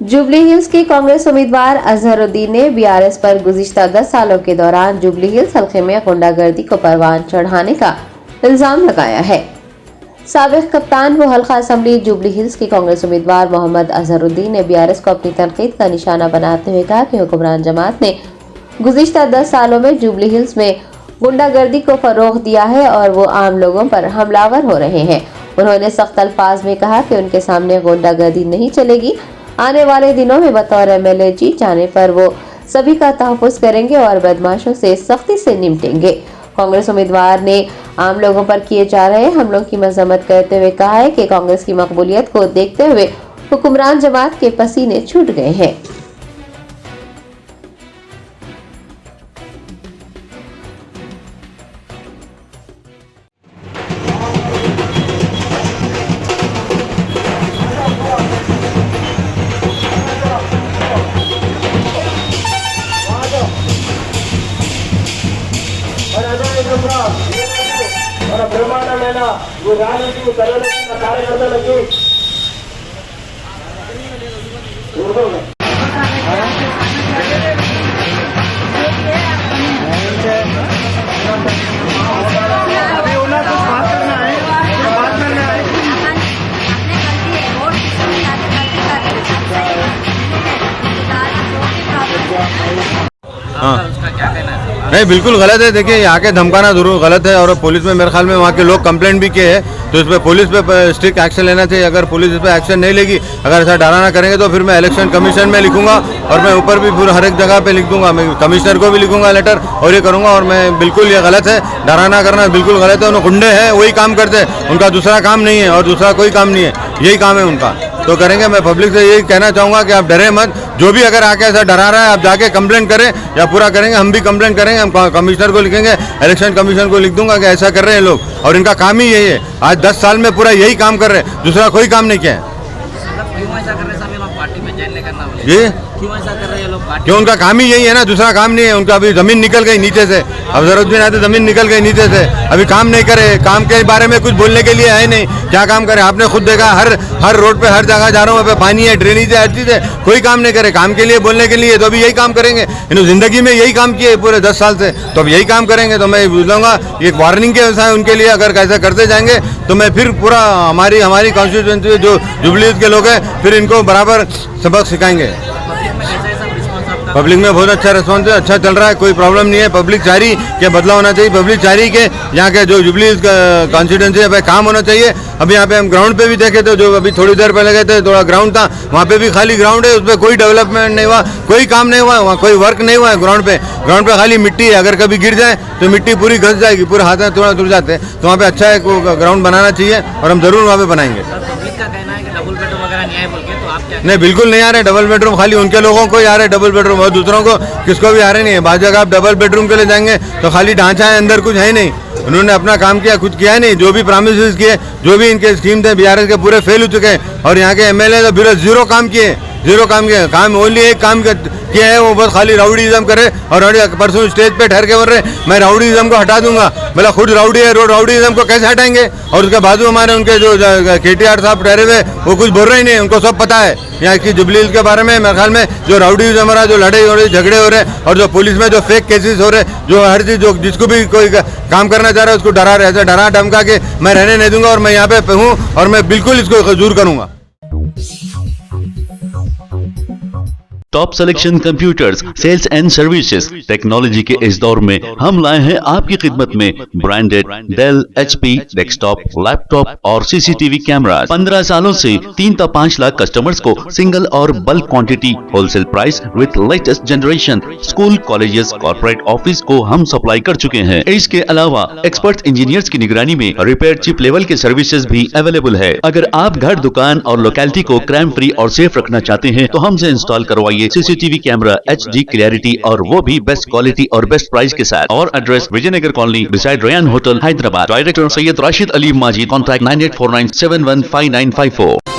Jubilee hills के कांग्रेस उम्मीदवार अजहरुद्दीन ने बीआरएस पर गुज़िश्ता 10 सालों के दौरान जुबली हिल्स हल्के में गुंडागर्दी को परवान चढ़ाने का इल्जाम लगाया है। साबिक कप्तान व हल्का असम्बली जुबली हिल्स के कांग्रेस उम्मीदवार मोहम्मद अजहरुद्दीन ने बीआरएस को अपनी तनकीद का निशाना बनाते हुए कहा कि हुक्मरान जमात ने गुज़िश्ता 10 सालों में जुबली हिल्स में गुंडागर्दी को फरोग दिया है और वो आम लोगों पर हमलावर हो रहे हैं। उन्होंने सख्त अल्फाज में कहा कि उनके सामने गुंडागर्दी नहीं चलेगी। आने वाले दिनों में बतौर एमएलए जीत जाने पर वो सभी का तहफ़्फ़ुज़ करेंगे और बदमाशों से सख्ती से निपटेंगे। कांग्रेस उम्मीदवार ने आम लोगों पर किए जा रहे हमलों की मजम्मत करते हुए कहा है कि कांग्रेस की मकबूलियत को देखते हुए हुक्मरान जमात के पसीने छूट गए हैं। బ్రహ్మాండమైన ఈ ర్యాలీకి తరలిన కార్యకర్తలకి नहीं, बिल्कुल गलत है। देखिए, यहाँ के धमकाना जरूर गलत है और पुलिस में मेरे ख्याल में वहाँ के लोग कंप्लेंट भी किए हैं, तो इस पर पुलिस पे स्ट्रिक्ट एक्शन लेना चाहिए। अगर पुलिस इस पर एक्शन नहीं लेगी, अगर ऐसा डराना करेंगे तो फिर मैं इलेक्शन कमीशन में लिखूंगा और मैं ऊपर भी पूरा हर एक जगह पे लिख दूंगा। मैं कमिश्नर को भी लिखूंगा लेटर और ये करूंगा। और मैं बिल्कुल ये गलत है, डराना करना बिल्कुल गलत है। उन्हें गुंडे हैं, वही काम करते हैं, उनका दूसरा काम नहीं है और दूसरा कोई काम नहीं है, यही काम है उनका, तो करेंगे। मैं पब्लिक से यही कहना चाहूँगा कि आप डरे मत। जो भी अगर आके ऐसा डरा रहा है, आप जाके कंप्लेंट करें या पूरा करेंगे। हम भी कंप्लेंट करेंगे, हम कमिश्नर को लिखेंगे, इलेक्शन कमीशन को लिख दूंगा कि ऐसा कर रहे हैं लोग और इनका काम ही यही है। आज 10 साल में पूरा यही काम कर रहे हैं, दूसरा कोई काम नहीं किया है। जी, क्यों? उनका काम ही यही है ना, दूसरा काम नहीं है उनका। अभी जमीन निकल गई नीचे से, अब जरूरत आते जमीन निकल गई नीचे से, अभी काम नहीं करे। काम के बारे में कुछ बोलने के लिए है नहीं, क्या काम करे? आपने खुद देखा, हर रोड पे हर जगह जा रहा हूँ, पानी है, ड्रेनेज है, हर चीज है, कोई काम नहीं करे। काम के लिए बोलने के लिए तो अभी यही काम करेंगे। इन्होंने जिंदगी में यही काम किए पूरे 10 साल से, तो अब यही काम करेंगे। तो मैं बोलूँगा एक वार्निंग के वजह उनके लिए, अगर कैसा करते जाएंगे तो मैं फिर पूरा हमारी कॉन्स्टिट्यूएंसी जो जुबली हिल्स के लोग हैं, फिर इनको बराबर सबक सिखाएंगे। पब्लिक में बहुत अच्छा रिस्पॉन्स है, अच्छा चल रहा है, कोई प्रॉब्लम नहीं है। पब्लिक चाह रही कि बदलाव होना चाहिए, पब्लिक चाह रही कि यहाँ के जो जुबली कॉन्स्टिट्यूएंसी पे काम होना चाहिए। अभी यहाँ पे हम ग्राउंड पे भी देखे थे, जो अभी थोड़ी देर पहले गए थे, थोड़ा ग्राउंड था, वहाँ पे भी खाली ग्राउंड है, उस पर कोई डेवलपमेंट नहीं हुआ, कोई काम नहीं हुआ, वहाँ कोई वर्क नहीं हुआ है। ग्राउंड पे खाली मिट्टी है, अगर कभी गिर जाए तो मिट्टी पूरी घस जाएगी, पूरे हाथ में थोड़ा टूट जाते हैं। तो वहाँ पे अच्छा एक ग्राउंड बनाना चाहिए और हम जरूर वहाँ पे बनाएंगे। नहीं, बिल्कुल नहीं आ रहे डबल बेडरूम, खाली उनके लोगों को ही आ रहे डबल बेडरूम और दूसरों को किसको भी आ रहे नहीं है। बाद जगह आप डबल बेडरूम के लिए जाएंगे तो खाली ढांचा है, अंदर कुछ है ही नहीं। उन्होंने अपना काम किया, कुछ किया नहीं। जो भी प्रॉमिसेस किए, जो भी इनके स्कीम थे बीआरएस के, पूरे फेल हो चुके हैं। और यहाँ के एमएलए तो पूरे जीरो काम किए। काम ओनली एक काम किया है, वो बस खाली राउडीज़म करे। और परसों स्टेज पे ठहर के बोल रहे मैं राउडीज़म को हटा दूंगा। बोला खुद राउडी है, राउडीज़म को कैसे हटाएंगे? और उसके बाजू हमारे उनके जो केटीआर साहब ठहरे हुए, वो कुछ बोल रहे ही नहीं, उनको सब पता है यहाँ की जुबली हिल्स के बारे में। मेरे ख्याल में जो राउडीज़म हमारा जो लड़ाई हो रही, झगड़े हो रहे और जो पुलिस में जो फेक केसेस हो रहे, जो हर चीज़ जो जिसको भी कोई काम करना चाह रहा है उसको डरा रहे, ऐसे डरा धमका के मैं रहने नहीं दूंगा। और मैं यहाँ पे हूँ और मैं बिल्कुल इसको दूर करूँगा। Top selection computers sales and services technology के इस दौर में हम लाए हैं आपकी खिदमत में branded Dell, HP desktop, laptop और सीसीटीवी कैमरा। 15 सालों से 3 से 5 लाख कस्टमर्स को सिंगल और bulk quantity wholesale price with latest generation school, colleges, corporate office को हम सप्लाई कर चुके हैं। इसके अलावा एक्सपर्ट इंजीनियर्स की निगरानी में रिपेयर चिप लेवल के सर्विसेज भी अवेलेबल है। अगर आप घर, दुकान और लोकेलिटी को क्राइम फ्री और सेफ रखना चाहते हैं तो हमसे इंस्टॉल करवाइए सीसीटीवी कैमरा, HD क्लियरिटी और वो भी बेस्ट क्वालिटी और बेस्ट प्राइस के साथ। और address Vijayanagar colony beside Ryan hotel, Hyderabad. Director Syed Rashid Ali Majid. Contact 9849715954।